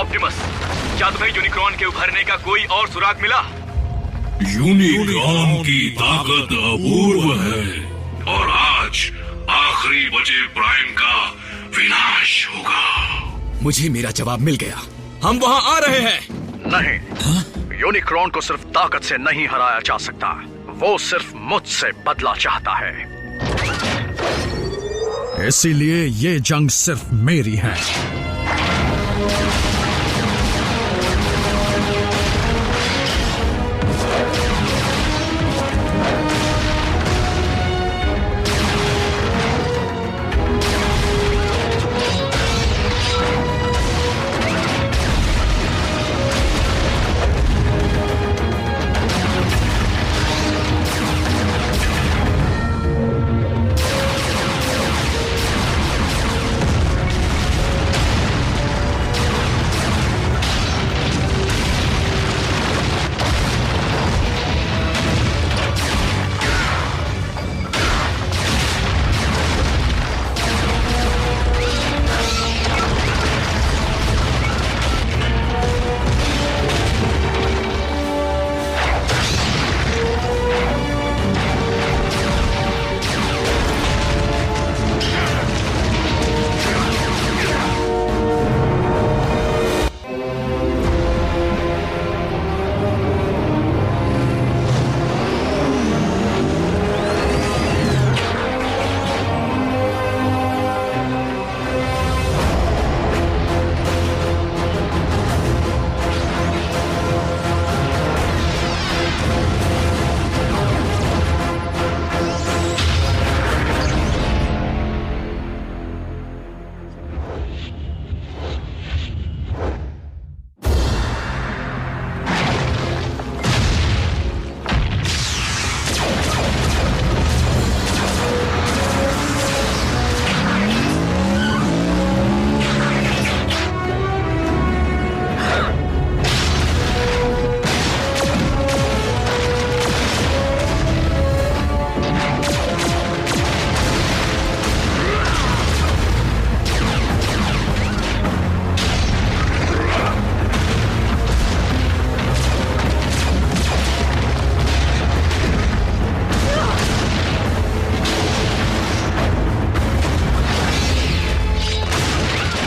Optimus, क्या तुम्हें Unicorn के उभरने का कोई और सुराग मिला? यूनिक्रॉन की ताकत अपूर्व है और आज आखिरी बचे प्राइम का विनाश होगा। मुझे मेरा जवाब मिल गया। हम वहां आ रहे हैं। नहीं, यूनिक्रॉन को सिर्फ ताकत से नहीं हराया जा सकता, वो सिर्फ मुझसे बदला चाहता है। इसीलिए ये जंग सिर्फ मेरी है।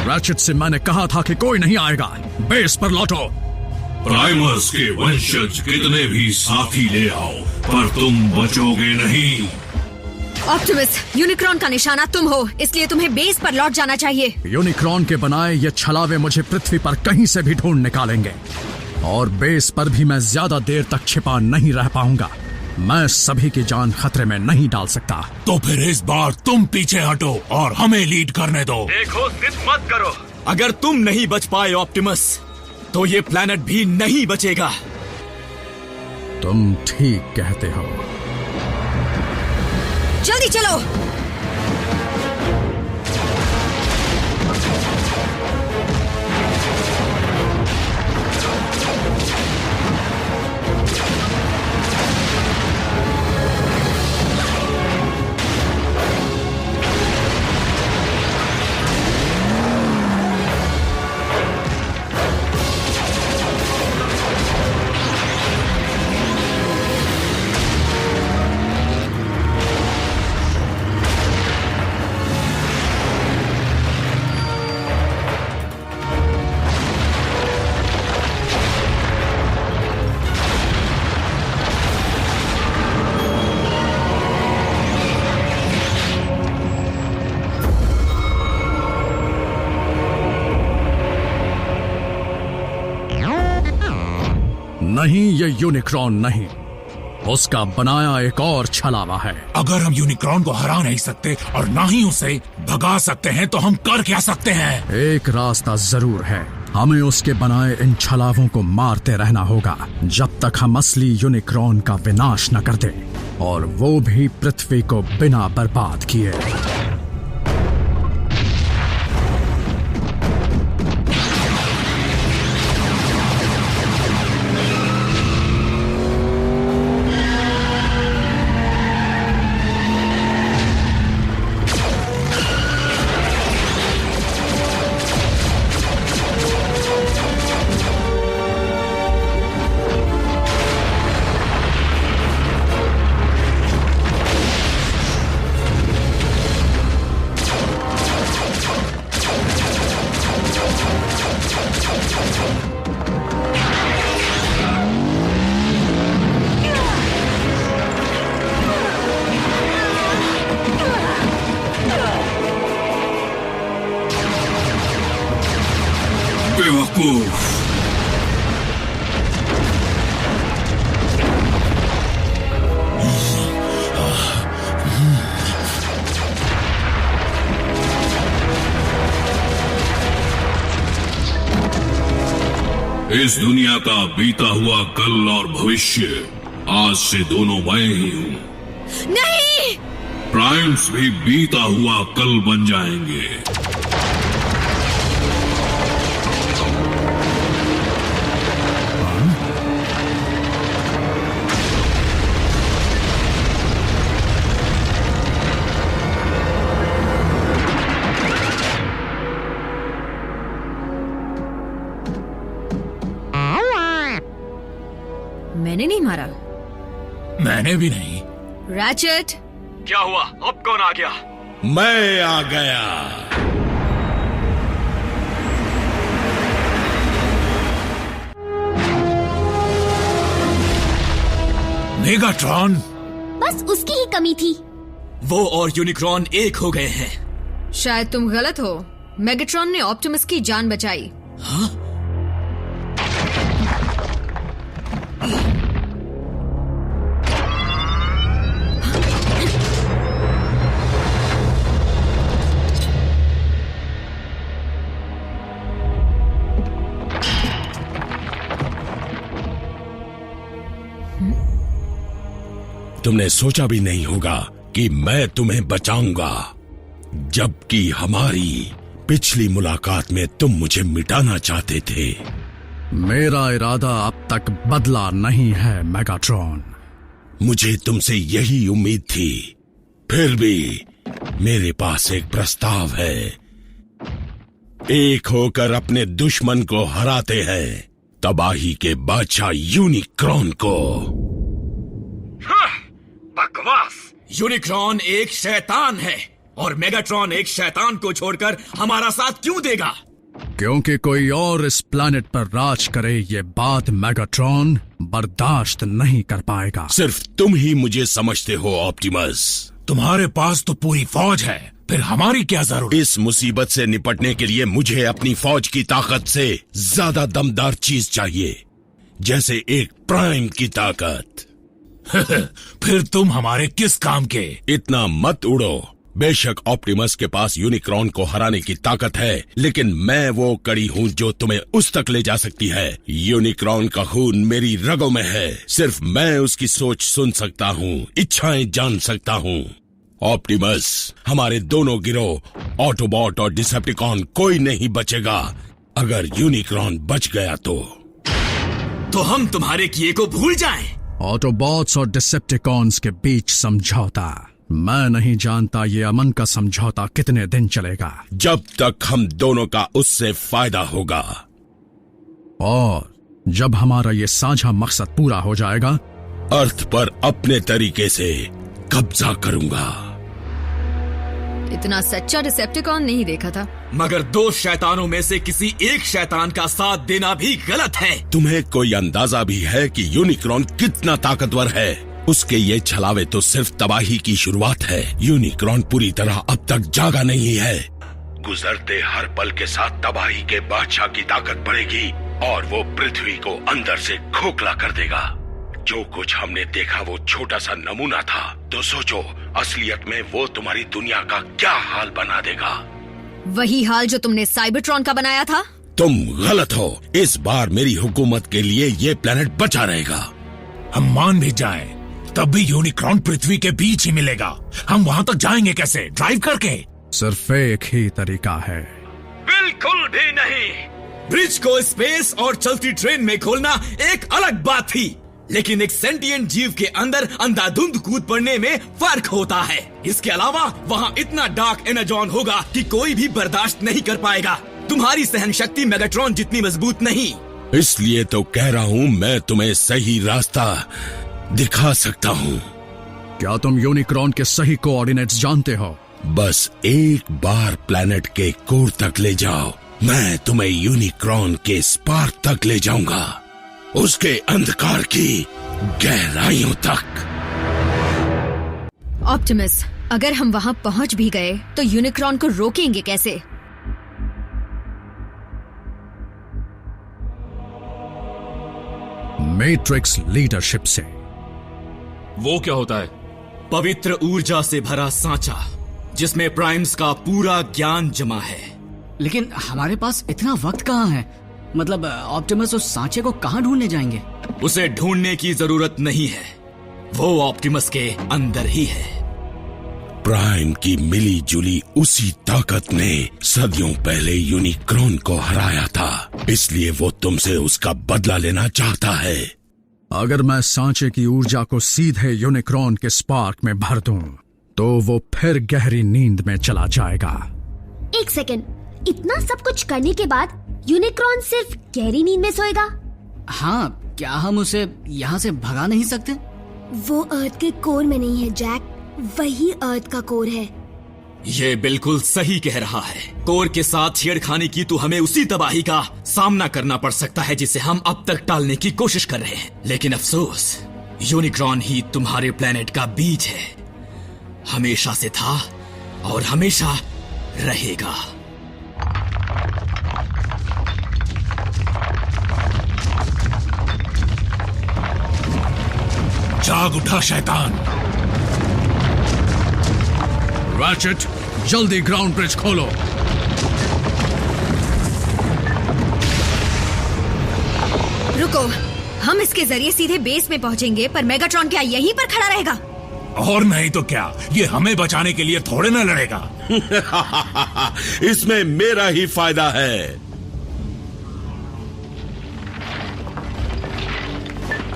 रैचेट से मैंने कहा था कि कोई नहीं आएगा। बेस पर लौटो। प्राइमर्स के वंशज कितने भी साथी ले आओ, पर तुम बचोगे नहीं। ऑप्टिमस, यूनिक्रॉन का निशाना तुम हो, इसलिए तुम्हें बेस पर लौट जाना चाहिए। यूनिक्रॉन के बनाए ये छलावे मुझे पृथ्वी पर कहीं से भी ढूंढ निकालेंगे और बेस पर भी मैं ज्यादा देर तक छिपा नहीं रह पाऊंगा। मैं सभी की जान खतरे में नहीं डाल सकता। तो फिर इस बार तुम पीछे हटो और हमें लीड करने दो। देखो, जिद मत करो। अगर तुम नहीं बच पाए ऑप्टिमस, तो ये प्लेनेट भी नहीं बचेगा। तुम ठीक कहते हो। जल्दी चलो। नहीं, ये यूनिक्रॉन नहीं, उसका बनाया एक और छलावा है। अगर हम यूनिक्रॉन को हरा नहीं सकते और ना ही उसे भगा सकते हैं, तो हम कर क्या सकते हैं? एक रास्ता जरूर है। हमें उसके बनाए इन छलावों को मारते रहना होगा जब तक हम असली यूनिक्रॉन का विनाश न कर दें, और वो भी पृथ्वी को बिना बर्बाद किए। बेवकूफ। इस दुनिया का बीता हुआ कल और भविष्य आज से दोनों मैं ही हूँ। नहीं! प्राइम्स भी बीता हुआ कल बन जाएंगे। मैंने नहीं मारा। मैंने भी नहीं। रैचेट! क्या हुआ? अब कौन आ गया? मैं आ गया। मेगाट्रॉन! बस उसकी ही कमी थी। वो और यूनिक्रॉन एक हो गए हैं। शायद तुम गलत हो। मेगाट्रॉन ने ऑप्टिमस की जान बचाई। हाँ? तुमने सोचा भी नहीं होगा कि मैं तुम्हें बचाऊंगा, जबकि हमारी पिछली मुलाकात में तुम मुझे मिटाना चाहते थे। मेरा इरादा अब तक बदला नहीं है मेगाट्रॉन। मुझे तुमसे यही उम्मीद थी। फिर भी मेरे पास एक प्रस्ताव है। एक होकर अपने दुश्मन को हराते हैं, तबाही के बादशाह यूनिक्रॉन को। बकवास। यूनिक्रॉन एक शैतान है और मेगाट्रॉन एक शैतान को छोड़कर हमारा साथ क्यों देगा? क्योंकि कोई और इस प्लैनेट पर राज करे ये बात मेगाट्रॉन बर्दाश्त नहीं कर पाएगा। सिर्फ तुम ही मुझे समझते हो ऑप्टिमस। तुम्हारे पास तो पूरी फौज है, फिर हमारी क्या जरूरत? इस मुसीबत से निपटने के लिए मुझे अपनी फौज की ताकत से ज्यादा दमदार चीज चाहिए, जैसे एक प्राइम की ताकत। फिर तुम हमारे किस काम के? इतना मत उड़ो। बेशक ऑप्टिमस के पास यूनिक्रॉन को हराने की ताकत है, लेकिन मैं वो कड़ी हूँ जो तुम्हें उस तक ले जा सकती है। यूनिक्रॉन का खून मेरी रगों में है। सिर्फ मैं उसकी सोच सुन सकता हूँ, इच्छाएं जान सकता हूँ। ऑप्टिमस, हमारे दोनों गिरोह ऑटोबॉट और डिसेप्टिकॉन कोई नहीं बचेगा। अगर यूनिक्रॉन बच गया तो हम तुम्हारे किए को भूल जाएं। ऑटोबॉट्स और डिसेप्टिकॉन्स के बीच समझौता। मैं नहीं जानता ये अमन का समझौता कितने दिन चलेगा। जब तक हम दोनों का उससे फायदा होगा। और जब हमारा ये साझा मकसद पूरा हो जाएगा, अर्थ पर अपने तरीके से कब्जा करूंगा। इतना सच्चा डिसेप्टिकॉन नहीं देखा था। मगर दो शैतानों में से किसी एक शैतान का साथ देना भी गलत है। तुम्हें कोई अंदाजा भी है कि यूनिक्रॉन कितना ताकतवर है? उसके ये छलावे तो सिर्फ तबाही की शुरुआत है। यूनिक्रॉन पूरी तरह अब तक जागा नहीं है। गुजरते हर पल के साथ तबाही के बादशाह की ताकत बढ़ेगी और वो पृथ्वी को अंदर से खोखला कर देगा। जो कुछ हमने देखा वो छोटा सा नमूना था, तो सोचो असलियत में वो तुम्हारी दुनिया का क्या हाल बना देगा। वही हाल जो तुमने साइबरट्रॉन का बनाया था। तुम गलत हो। इस बार मेरी हुकूमत के लिए ये प्लेनेट बचा रहेगा। हम मान भी जाएं, तब भी यूनिक्रॉन पृथ्वी के बीच ही मिलेगा। हम वहाँ तक जाएंगे कैसे? ड्राइव करके? सिर्फ एक ही तरीका है। बिल्कुल भी नहीं। ब्रिज को स्पेस और चलती ट्रेन में खोलना एक अलग बात थी, लेकिन एक सेंटिएंट जीव के अंदर अंधाधुंध कूद पड़ने में फर्क होता है। इसके अलावा वहाँ इतना डार्क एनर्जॉन होगा कि कोई भी बर्दाश्त नहीं कर पाएगा। तुम्हारी सहन शक्ति मेगाट्रॉन जितनी मजबूत नहीं। इसलिए तो कह रहा हूँ मैं तुम्हें सही रास्ता दिखा सकता हूँ। क्या तुम यूनिक्रॉन के सही कोऑर्डिनेट्स जानते हो? बस एक बार प्लेनेट के कोर तक ले जाओ, मैं तुम्हें यूनिक्रॉन के स्पार्क तक ले जाऊंगा, उसके अंधकार की गहराइयों तक। ऑप्टिमस, अगर हम वहाँ पहुँच भी गए तो यूनिक्रॉन को रोकेंगे कैसे? मैट्रिक्स लीडरशिप से। वो क्या होता है? पवित्र ऊर्जा से भरा सांचा जिसमें प्राइम्स का पूरा ज्ञान जमा है। लेकिन हमारे पास इतना वक्त कहाँ है? मतलब ऑप्टिमस उस सांचे को कहाँ ढूंढने जाएंगे? उसे ढूंढने की जरूरत नहीं है, वो ऑप्टिमस के अंदर ही है। प्राइम की मिली जुली उसी ताकत ने सदियों पहले यूनिक्रॉन को हराया था, इसलिए वो तुमसे उसका बदला लेना चाहता है। अगर मैं सांचे की ऊर्जा को सीधे यूनिक्रॉन के स्पार्क में भर दूं, तो वो फिर गहरी नींद में चला जाएगा। एक सेकंड, इतना सब कुछ करने के बाद यूनिक्रॉन सिर्फ गहरी नींद में सोएगा? हाँ, क्या हम उसे यहाँ से भगा नहीं सकते? वो अर्थ के कोर में नहीं है जैक, वही अर्थ का कोर है। ये बिल्कुल सही कह रहा है। कोर के साथ छेड़खानी की तो हमें उसी तबाही का सामना करना पड़ सकता है जिसे हम अब तक टालने की कोशिश कर रहे हैं। लेकिन अफसोस, यूनिक्रॉन ही तुम्हारे प्लेनेट का बीज है, हमेशा से था और हमेशा रहेगा। जाग उठा शैतान। रैचेट, जल्दी ग्राउंड ब्रिज खोलो। रुको, हम इसके जरिए सीधे बेस में पहुंचेंगे, पर मेगाट्रॉन क्या यहीं पर खड़ा रहेगा? और नहीं तो क्या, ये हमें बचाने के लिए थोड़े ना लड़ेगा। इसमें मेरा ही फायदा है।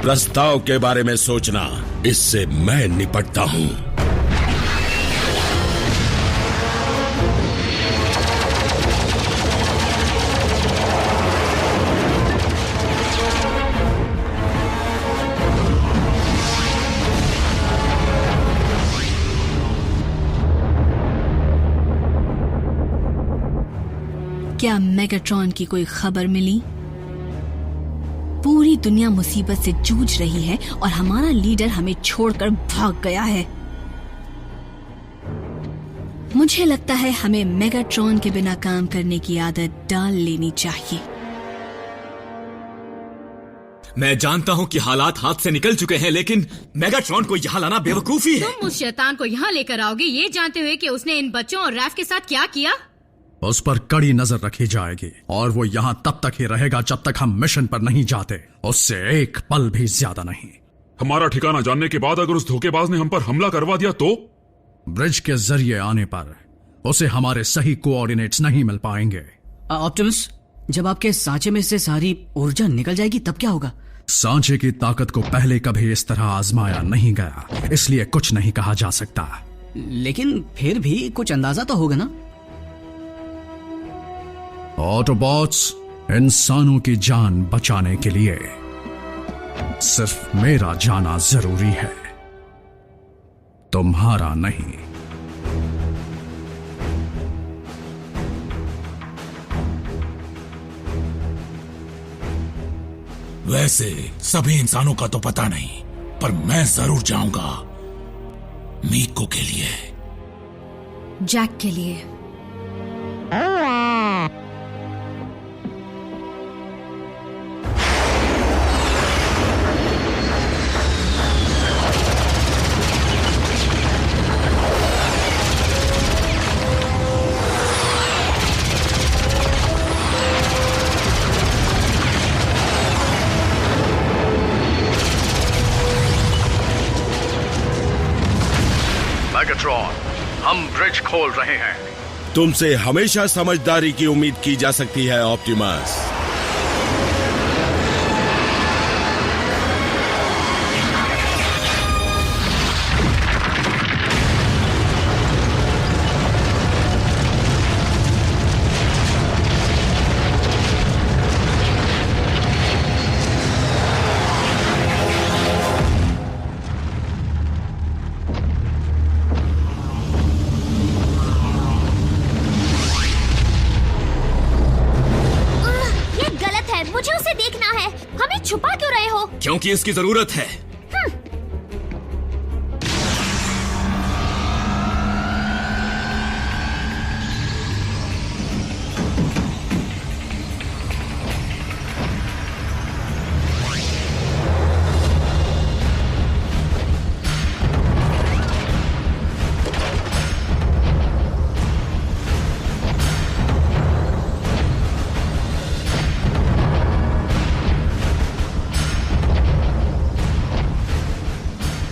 प्रस्ताव के बारे में सोचना, इससे मैं निपटता हूं। क्या मेगाट्रॉन की कोई खबर मिली? पूरी दुनिया मुसीबत से जूझ रही है और हमारा लीडर हमें छोड़कर भाग गया है। मुझे लगता है हमें मेगाट्रॉन के बिना काम करने की आदत डाल लेनी चाहिए। मैं जानता हूं कि हालात हाथ से निकल चुके हैं, लेकिन मेगाट्रॉन को यहाँ लाना बेवकूफी है। तुम उस शैतान को यहाँ लेकर आओगे ये जानते हुए कि उसने इन बच्चों और रैफ के साथ क्या किया? उस पर कड़ी नजर रखी जाएगी और वो यहाँ तब तक ही रहेगा जब तक हम मिशन पर नहीं जाते, उससे एक पल भी ज्यादा नहीं। हमारा ठिकाना जानने के बाद अगर उस धोखेबाज ने हम पर हमला करवा दिया तो? ब्रिज के जरिए आने पर उसे हमारे सही कोऑर्डिनेट्स नहीं मिल पाएंगे। ऑप्टिमस, जब आपके सांचे में से सारी ऊर्जा निकल जाएगी तब क्या होगा? सांचे की ताकत को पहले कभी इस तरह आजमाया नहीं गया, इसलिए कुछ नहीं कहा जा सकता। लेकिन फिर भी कुछ अंदाजा तो होगा ना? ऑटोबॉट्स, इंसानों की जान बचाने के लिए सिर्फ मेरा जाना जरूरी है, तुम्हारा नहीं। वैसे सभी इंसानों का तो पता नहीं, पर मैं जरूर जाऊंगा मीको के लिए। जैक के लिए। मेगाट्रॉन, हम ब्रिज खोल रहे हैं। तुमसे हमेशा समझदारी की उम्मीद की जा सकती है ऑप्टिमस। छुपा क्यों रहे हो? क्योंकि इसकी जरूरत है।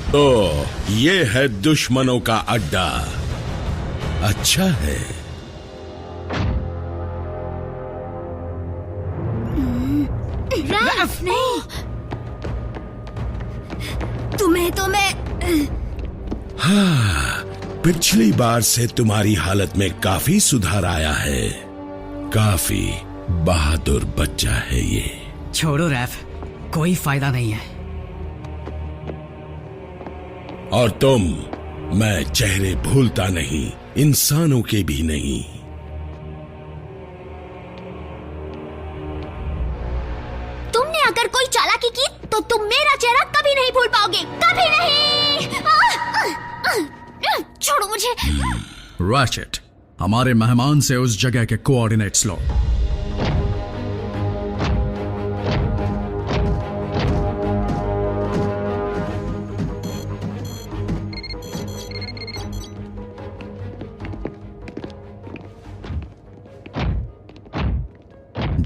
तो ये है दुश्मनों का अड्डा। अच्छा है। रैफ नहीं, तुम्हें तो मैं हाँ, पिछली बार से तुम्हारी हालत में काफी सुधार आया है। काफी बहादुर बच्चा है ये। छोड़ो रैफ, कोई फायदा नहीं है। और तुम, मैं चेहरे भूलता नहीं, इंसानों के भी नहीं। तुमने अगर कोई चालाकी की तो तुम मेरा चेहरा कभी नहीं भूल पाओगे, कभी नहीं। छोड़ो मुझे। रैचेट, हमारे मेहमान से उस जगह के कोऑर्डिनेट्स लो।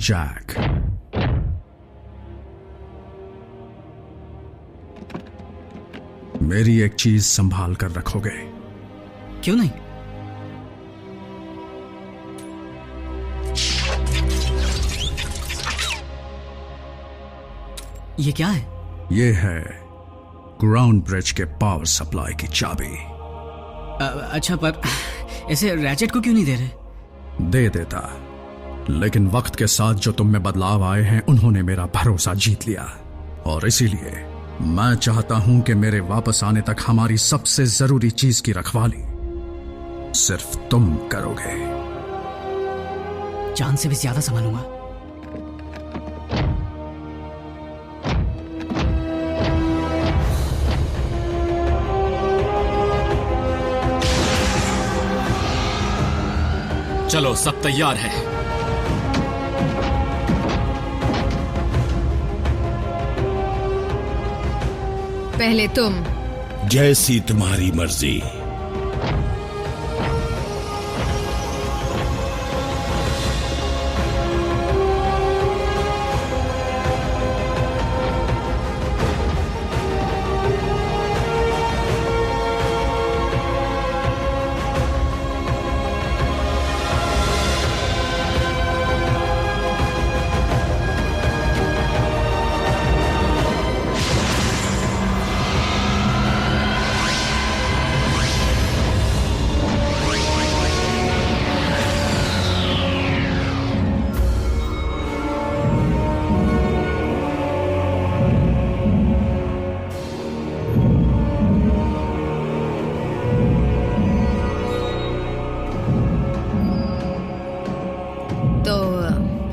जैक, मेरी एक चीज संभाल कर रखोगे? क्यों नहीं? ये क्या है? ये है ग्राउंड ब्रिज के पावर सप्लाई की चाबी। अच्छा, पर ऐसे रैचेट को क्यों नहीं दे रहे? दे देता, लेकिन वक्त के साथ जो तुम में बदलाव आए हैं उन्होंने मेरा भरोसा जीत लिया, और इसीलिए मैं चाहता हूं कि मेरे वापस आने तक हमारी सबसे जरूरी चीज की रखवाली सिर्फ तुम करोगे। जान से भी ज्यादा संभालूंगा। चलो, सब तैयार है। पहले तुम। जैसी तुम्हारी मर्जी।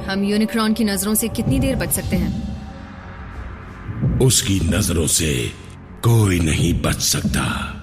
हम यूनिक्रॉन की नजरों से कितनी देर बच सकते हैं? उसकी नजरों से कोई नहीं बच सकता।